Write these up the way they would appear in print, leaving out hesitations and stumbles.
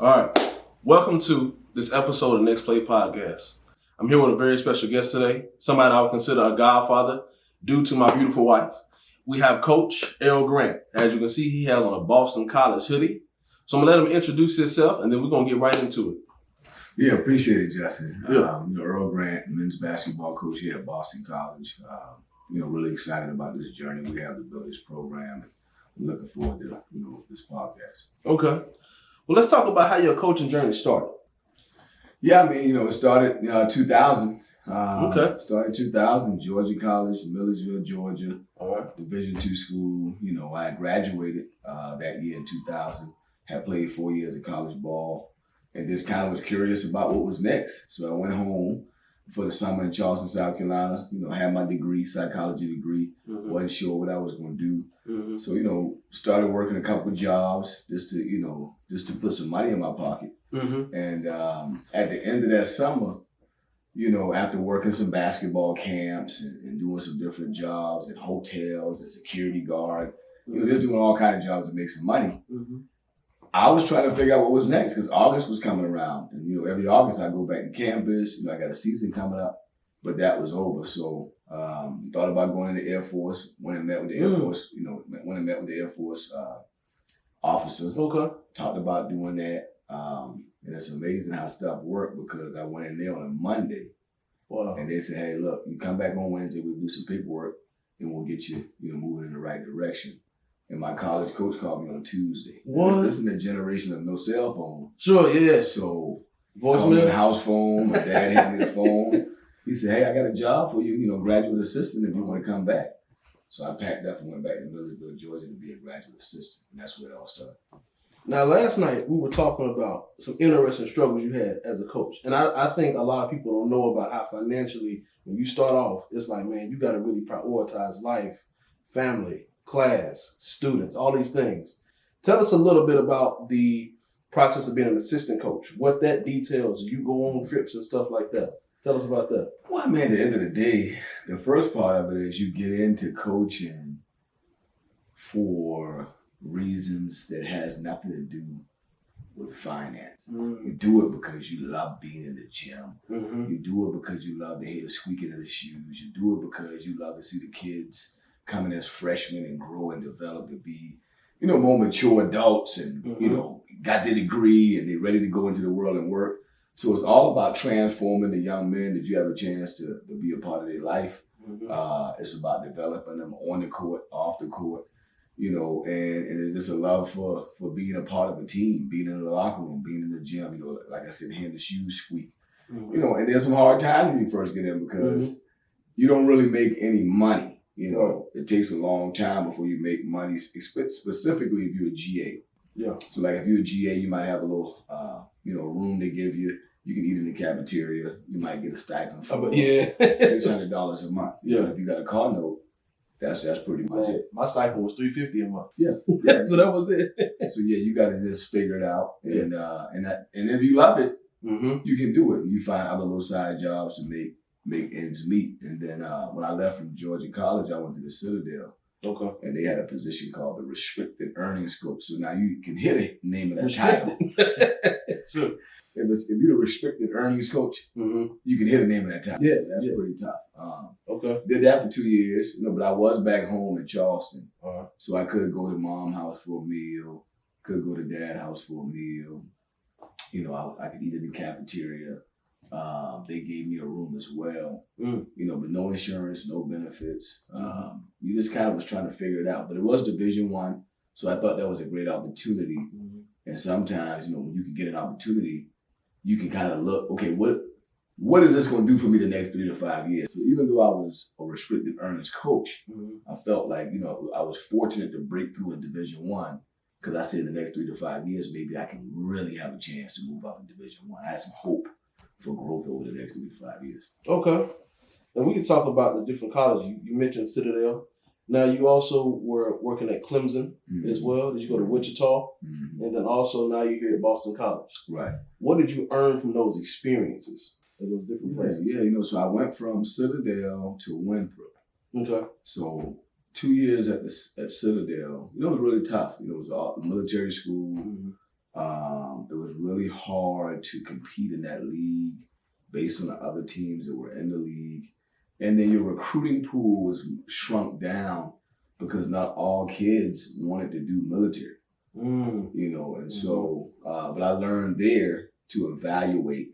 All right. Welcome to this episode of Next Play Podcast. I'm here with a very special guest today, somebody I would consider a godfather due to my beautiful wife. We have Coach Earl Grant. As you can see, he has on a Boston College hoodie. So I'm going to let him introduce himself, and then we're going to get right into it. Yeah, appreciate it, Justin. Yeah. Earl Grant, men's basketball coach here at Boston College. Really excited about this journey we have to build this program. And looking forward to, this podcast. Okay. Well, let's talk about how your coaching journey started. Yeah, it started 2000. Okay. Started 2000, Georgia College, Millersville, Georgia. All right. Division II school. I graduated that year in 2000. Had played 4 years of college ball. And just kind of was curious about what was next. So I went home for the summer in Charleston, South Carolina. I had my degree, psychology degree. Mm-hmm. Wasn't sure what I was going to do. Mm-hmm. So, started working a couple of jobs just to put some money in my pocket. Mm-hmm. And at the end of that summer, after working some basketball camps and doing some different jobs at hotels and security guard, just doing all kinds of jobs to make some money. Mm-hmm. I was trying to figure out what was next because August was coming around. And, every August I go back to campus. I got a season coming up, but that was over. So thought about going in the Air Force. Went and met with the Air Force, went and met with the Air Force officer. Okay. Talked about doing that. And it's amazing how stuff worked because I went in there on a Monday. Wow. And they said, hey, look, you come back on Wednesday, we'll do some paperwork and we'll get you, moving in the right direction. And my college coach called me on Tuesday. What? This is the generation of no cell phone. Sure, yeah. So, voicemail? called me the house phone. My dad handed me the phone. He said, hey, I got a job for you, graduate assistant if you want to come back. So I packed up and went back to Millersville, Georgia to be a graduate assistant. And that's where it all started. Now, last night we were talking about some interesting struggles you had as a coach. And I think a lot of people don't know about how financially, when you start off, it's like, man, you got to really prioritize life, family, class, students, all these things. Tell us a little bit about the process of being an assistant coach, what that details. You go on trips and stuff like that. Tell us about that. Well, at the end of the day, the first part of it is you get into coaching for reasons that has nothing to do with finances. Mm-hmm. You do it because you love being in the gym. Mm-hmm. You do it because you love to hear the squeaking of the shoes. You do it because you love to see the kids coming as freshmen and grow and develop to be, more mature adults and, got their degree and they're ready to go into the world and work. So it's all about transforming the young men that you have a chance to be a part of their life. Mm-hmm. It's about developing them on the court, off the court, and it's just a love for being a part of a team, being in the locker room, being in the gym, like I said, hearing the shoes squeak. Mm-hmm. And there's some hard times when you first get in because you don't really make any money. It takes a long time before you make money, specifically if you're a GA. Yeah. So like if you're a GA, you might have a little, room they give you. You can eat in the cafeteria. You might get a stipend for $600 a month. Yeah. If you got a car note, that's pretty much it. My stipend was $350 a month. Yeah. So that was it. So yeah, you got to just figure it out, and if you love it, you can do it. You find other little side jobs to make ends meet. And then when I left from Georgia College, I went to the Citadel. Okay. And they had a position called the restricted earnings coach. So now you can hear the name of that title. Sure. If you're the restricted earnings coach, you can hear the name of that title. Yeah. That's pretty tough. Okay. Did that for 2 years, but I was back home in Charleston. Uh-huh. So I could go to mom's house for a meal, could go to dad's house for a meal. I could eat in the cafeteria. They gave me a room as well, but no insurance, no benefits. You just kind of was trying to figure it out. But it was Division I, so I thought that was a great opportunity. Mm-hmm. And sometimes, when you can get an opportunity, you can kind of look, okay, what is this going to do for me the next 3 to 5 years? So even though I was a restricted earnings coach, I felt like, I was fortunate to break through in Division I because I said in the next 3 to 5 years, maybe I can really have a chance to move up in Division I. I had some hope for growth over the next 3 to 5 years. Okay. And we can talk about the different colleges. You mentioned Citadel. Now, you also were working at Clemson as well. Did you go to Wichita? And then also now you're here at Boston College. Right. What did you earn from those experiences in those different places? Yeah, so I went from Citadel to Winthrop. Okay. So 2 years at Citadel, it was really tough. It was all military school. It was really hard to compete in that league based on the other teams that were in the league. And then your recruiting pool was shrunk down because not all kids wanted to do military, you know. And so, but I learned there to evaluate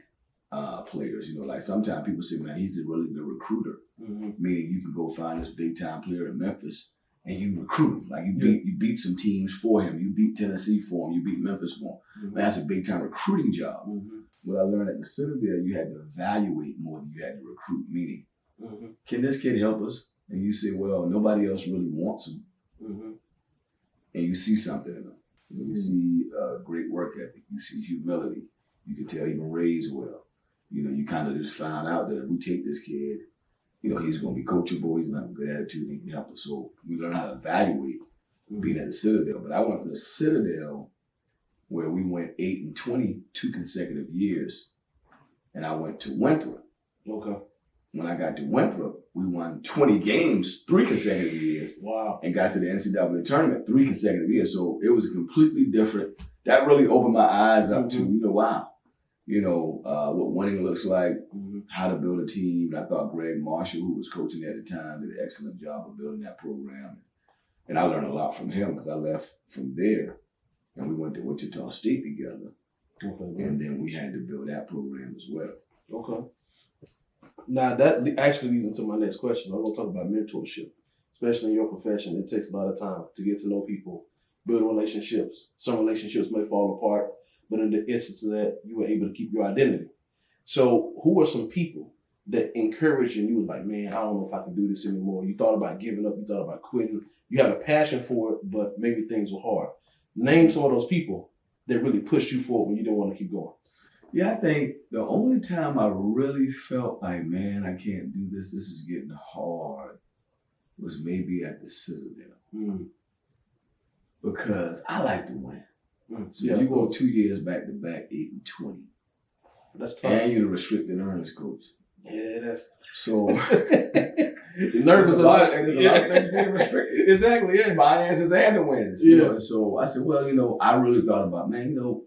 players. You know, like sometimes people say, man, he's a really good recruiter, meaning you can go find this big time player in Memphis and you recruit him. Like you beat some teams for him. You beat Tennessee for him. You beat Memphis for him. Man, that's a big time recruiting job. What I learned at the Citadel, you had to evaluate more than you had to recruit, meaning, can this kid help us? And you say, well, nobody else really wants him. And you see something in him. You see great work ethic. You see humility. You can tell he been raised well. You know, you kind of just found out that if we take this kid, you know, he's going to be coachable. He's going to have a good attitude and he can help us. So we learn how to evaluate being at the Citadel. But I went from the Citadel where we went 8-20 2 consecutive years. And I went to Winthrop. Okay. When I got to Winthrop, we won 20 games 3 consecutive years. Wow. And got to the NCAA tournament 3 consecutive years. So it was a completely different, that really opened my eyes up to, you know, wow. You know, what winning looks like, how to build a team. And I thought Greg Marshall, who was coaching at the time, did an excellent job of building that program. And I learned a lot from him because I left from there and we went to Wichita State together. Okay. And then we had to build that program as well. Okay. Now that actually leads into my next question. I'm going to talk about mentorship, especially in your profession. It takes a lot of time to get to know people, build relationships. Some relationships may fall apart, but in the instance of that, you were able to keep your identity. So who are some people that encouraged you and you was like, man, I don't know if I can do this anymore. You thought about giving up. You thought about quitting. You had a passion for it, but maybe things were hard. Name some of those people that really pushed you forward when you didn't want to keep going. Yeah, I think the only time I really felt like, man, I can't do this, this is getting hard, was maybe at the Citadel. Because I like to win. So you go 2 years back to back, 8-20. That's tough. And you're the restricted earnings coach. Yeah, that's so. You're nervous a lot. There's a lot of things being restricted. Exactly, yeah. Finances and the wins. You know? And so I said, well, you know, I really thought about, man, you know,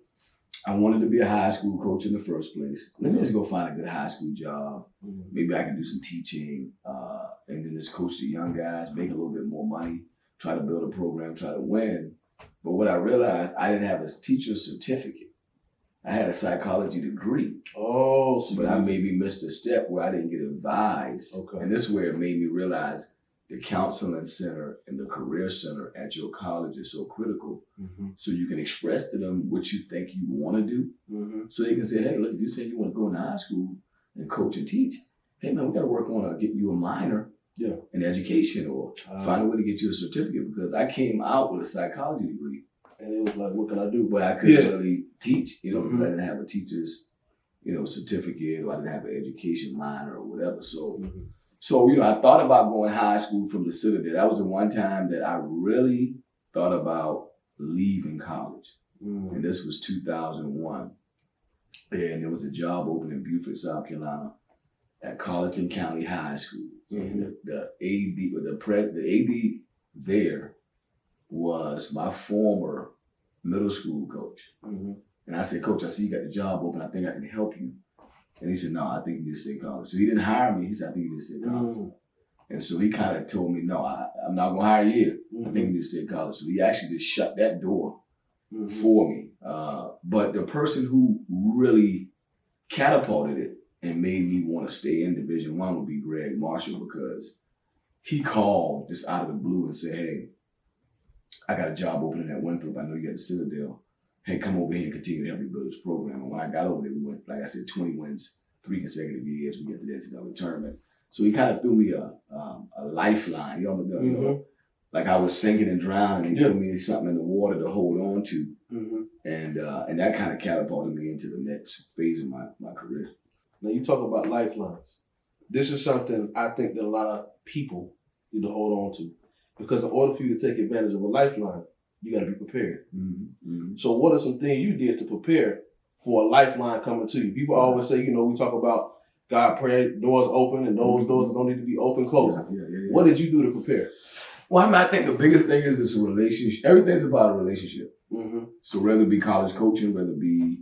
I wanted to be a high school coach in the first place. Let me just go find a good high school job. Maybe I can do some teaching and then just coach the young guys, make a little bit more money, try to build a program, try to win. But what I realized, I didn't have a teacher's certificate. I had a psychology degree. Oh, so but I maybe missed a step where I didn't get advised. Okay. And this is where it made me realize the counseling center and the career center at your college is so critical. So you can express to them what you think you want to do. So they can say, hey, look, if you say you want to go into high school and coach and teach, hey, man, we got to work on getting you a minor in education or find a way to get you a certificate because I came out with a psychology degree. And it was like, what can I do? But I couldn't really teach, you know, because I didn't have a teacher's, you know, certificate or I didn't have an education minor or whatever. So, so, you know, I thought about going high school from the Citadel. That was the one time that I really thought about leaving college. And this was 2001. And there was a job open in Beaufort, South Carolina at Colleton County High School. And the AD there was my former middle school coach. And I said, Coach, I see you got the job open. I think I can help you. And he said, no, I think you need to stay in college. So he didn't hire me. He said, I think you need to stay in college. And so he kind of told me, no, I'm not going to hire you. I think you need to stay in college. So he actually just shut that door for me. But the person who really catapulted it and made me want to stay in Division I would be Greg Marshall because he called just out of the blue and said, hey, I got a job opening at Winthrop. I know you got the Citadel. Hey, come over here and continue to help me build this program. And when I got over there, we went, like I said, 20 wins, 3 consecutive years. We get to the NCAA tournament. So he kind of threw me a lifeline. You know, like I was sinking and drowning. He threw me something in the water to hold on to. And that kind of catapulted me into the next phase of my career. Now you talk about lifelines. This is something I think that a lot of people need to hold on to. Because in order for you to take advantage of a lifeline, you got to be prepared. So what are some things you did to prepare for a lifeline coming to you? People always say, you know, we talk about God pray doors open and those doors that don't need to be open, close. What did you do to prepare? Well, I mean, I think the biggest thing is it's a relationship. Everything's about a relationship. Mm-hmm. So whether it be college coaching, whether it be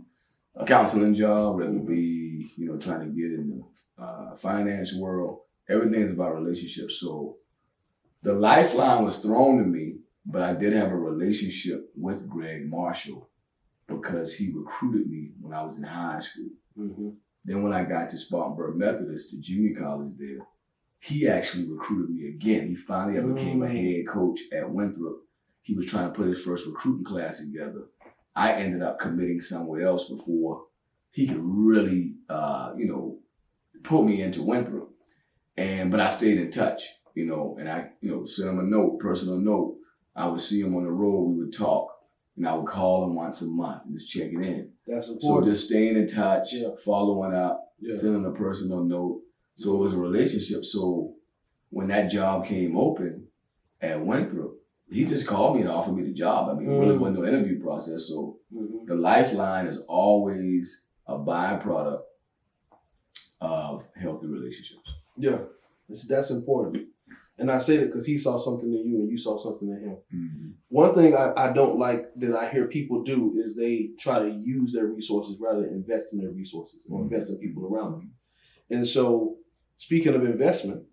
a counseling job, whether it be, you know, trying to get in the finance world, everything is about relationships. So the lifeline was thrown to me, but I did have a relationship with Greg Marshall because he recruited me when I was in high school. Mm-hmm. Then when I got to Spartanburg Methodist, the junior college there, he actually recruited me again. He finally became a head coach at Winthrop. He was trying to put his first recruiting class together. I ended up committing somewhere else before he could really, pull me into Winthrop. But I stayed in touch, and I, sent him a note, personal note. I would see him on the road, we would talk, and I would call him once a month and just checking in. That's important. So just staying in touch, following up, Yeah. sending a personal note. So it was a relationship. So when that job came open at Winthrop, he just called me and offered me the job. I mean, it really wasn't no interview process. So the lifeline is always a byproduct of healthy relationships. Yeah, that's important. And I say that because he saw something in you and you saw something in him. Mm-hmm. One thing I don't like that I hear people do is they try to use their resources rather than invest in their resources or invest in people around them. And so, speaking of investment,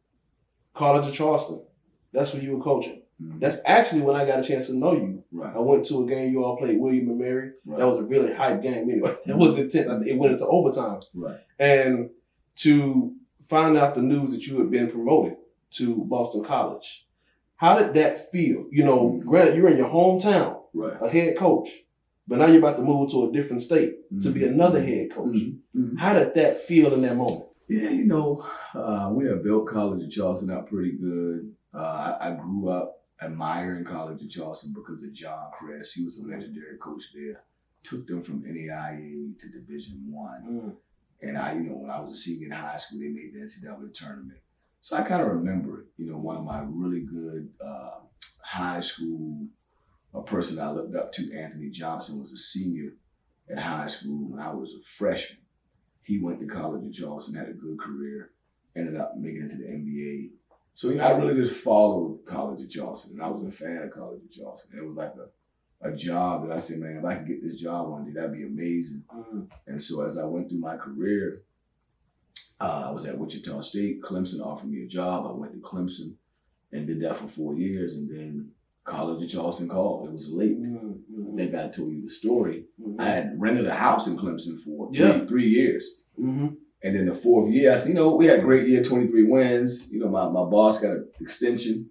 College of Charleston, that's where you were coaching. Mm-hmm. That's actually when I got a chance to know you. Right. I went to a game you all played, William and Mary. Right. That was a really hype game anyway. It was intense. It went into overtime. Right. And to find out the news that you had been promoted to Boston College, how did that feel? Granted, you're in your hometown, right, a head coach, but now you're about to move to a different state to be another head coach. Mm-hmm. How did that feel in that moment? Yeah, we have built College of Charleston out pretty good. I grew up admiring College of Charleston because of John Kress. He was a legendary coach there. Took them from NAIA to Division I. And when I was a senior in high school, they made the NCAA tournament. So I kind of remember it. One of my really good high school, a person I looked up to, Anthony Johnson, was a senior at high school when I was a freshman. He went to College of Charleston, had a good career, ended up making it to the NBA. So, I really just followed College of Charleston, and I was a fan of College of Charleston. It was like a job that I said, man, if I could get this job one day, that'd be amazing. And so as I went through my career, I was at Wichita State. Clemson offered me a job. I went to Clemson and did that for 4 years. And then College of Charleston called. It was late. I think I told you the story. I had rented a house in Clemson for 3 years. And then the fourth year, I said, we had a great year, 23 wins. My boss got an extension.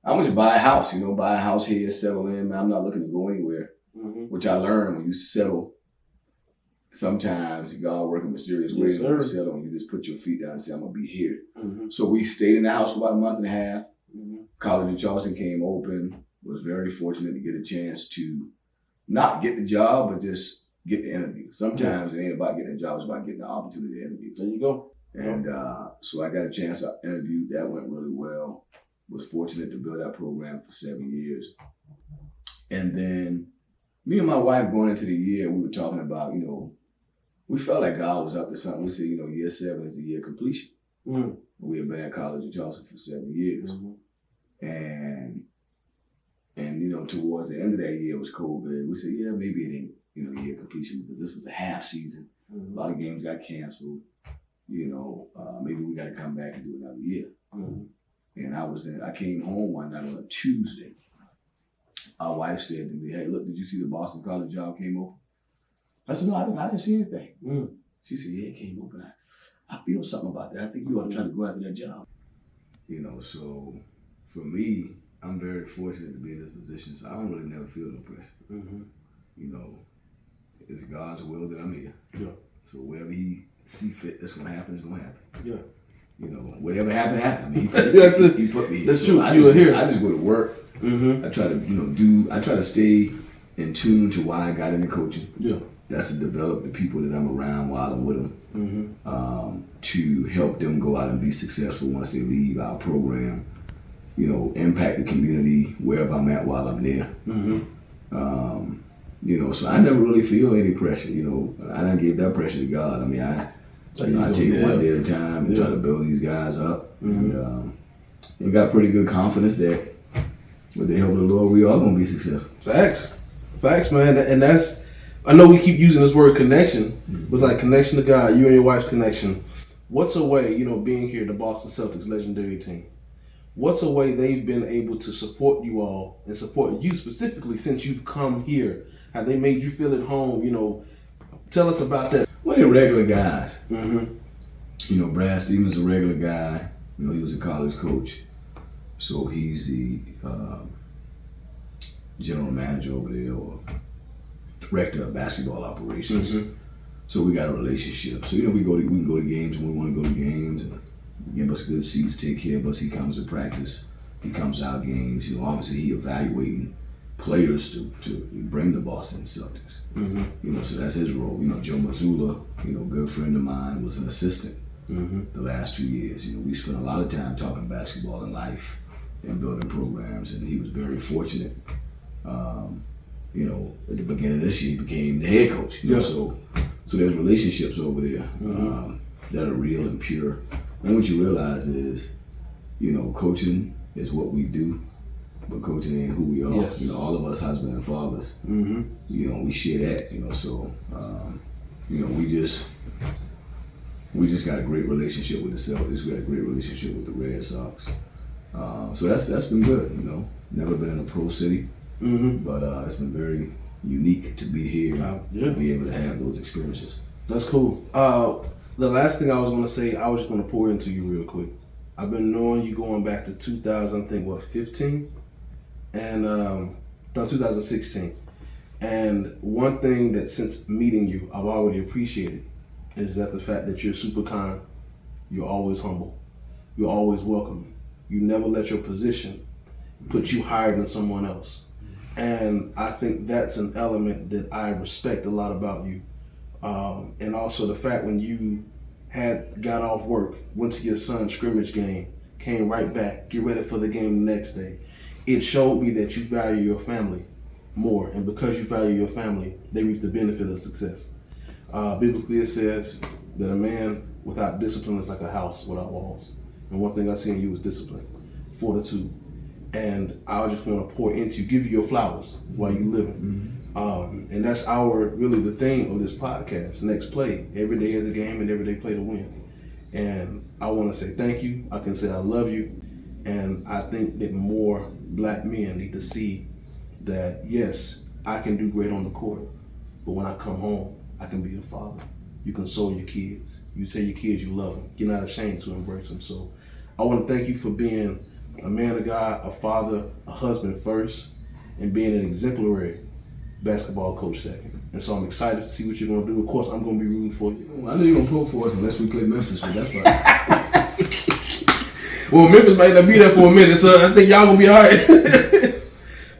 I'm going to buy a house, buy a house here, settle in. Man, I'm not looking to go anywhere, which I learned when you settle. Sometimes God work in mysterious ways when you settle and you just put your feet down and say, I'm going to be here. So we stayed in the house for about a month and a half. College of Charleston came open. Was very fortunate to get a chance to not get the job, but just get the interview. Sometimes it ain't about getting a job, it's about getting the opportunity to interview. There you go. And so I got a chance to interview. That went really well. Was fortunate to build that program for 7 years. And then me and my wife going into the year, we were talking about, we felt like God was up to something. We said, year 7 is the year of completion. We had been at College of Charleston for 7 years. And towards the end of that year, it was COVID. We said, yeah, maybe it ain't, year completion, because this was a half season. A lot of games got canceled. Maybe we got to come back and do another year. And I came home one night on a Tuesday. Our wife said to me, hey, look, did you see the Boston College job came open? I said, no, I didn't see anything. She said, yeah, it came open. I feel something about that. I think you ought to try to go after that job. So for me, I'm very fortunate to be in this position, so I don't really never feel no pressure. It's God's will that I'm here. Yeah. So wherever He see fit, that's gonna happen. It's gonna happen. Yeah. Whatever happened, happened. I mean, he put me here. That's true. You were here. I just go to work. I try to, I try to stay in tune to why I got into coaching. Yeah. That's to develop the people that I'm around while I'm with them. To help them go out and be successful once they leave our program. Impact the community wherever I'm at while I'm there. So I never really feel any pressure. I don't give that pressure to God. I mean, I take it one day at a time and try to build these guys up. And got pretty good confidence that, With the help of the Lord, we are gonna be successful. Facts, man. And that's, I know we keep using this word connection. It was like connection to God, you and your wife's connection. What's a way, being here, the Boston Celtics legendary team, what's a way they've been able to support you all and support you specifically since you've come here? Have they made you feel at home? Tell us about that. Well, they're regular guys. Mm-hmm. Brad Stevens is a regular guy. He was a college coach. So he's the general manager over there or director of basketball operations. Mm-hmm. So we got a relationship. So we can go to games when we want to go to games and give us good seats, take care of us. He comes to practice. He comes to our games. Obviously he evaluating players to bring the Boston Celtics. Mm-hmm. So that's his role. Joe Mazzulla, good friend of mine, was an assistant the last 2 years. We spent a lot of time talking basketball and life and building programs, and he was very fortunate. At the beginning of this year, he became the head coach. So there's relationships over there that are real and pure. And what you realize is, coaching is what we do, but coaching ain't who we are. Yes. All of us husbands and fathers, we share that. So we just got a great relationship with the Celtics. We got a great relationship with the Red Sox. So that's been good. Never been in a pro city, but it's been very unique to be here and be able to have those experiences. That's cool. The last thing I was going to say, I was just going to pour into you real quick. I've been knowing you going back to 15 and 2016. And one thing that since meeting you, I've already appreciated is that the fact that you're super kind, you're always humble, you're always welcoming. You never let your position put you higher than someone else. And I think that's an element that I respect a lot about you. And also the fact when you got off work, went to your son's scrimmage game, came right back, get ready for the game the next day. It showed me that you value your family more. And because you value your family, they reap the benefit of success. Biblically it says that a man without discipline is like a house without walls. And one thing I see in you is discipline, fortitude. And I just want to pour into you, give you your flowers while you're living. And that's really the theme of this podcast, Next Play. Every day is a game and every day play to win. And I want to say thank you. I can say I love you. And I think that more black men need to see that, yes, I can do great on the court, but when I come home, I can be a father. You console your kids. You say your kids you love them. You're not ashamed to embrace them. So I want to thank you for being a man of God, a father, a husband first, and being an exemplary basketball coach second. And so I'm excited to see what you're going to do. Of course, I'm going to be rooting for you. I know you're going to pull for us unless we play Memphis, but that's fine. Well, Memphis might not be there for a minute, so I think y'all going to be all right.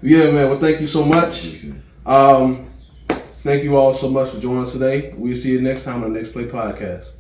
Yeah, man. Well, thank you so much. Thank you all so much for joining us today. We'll see you next time on the Next Play Podcast.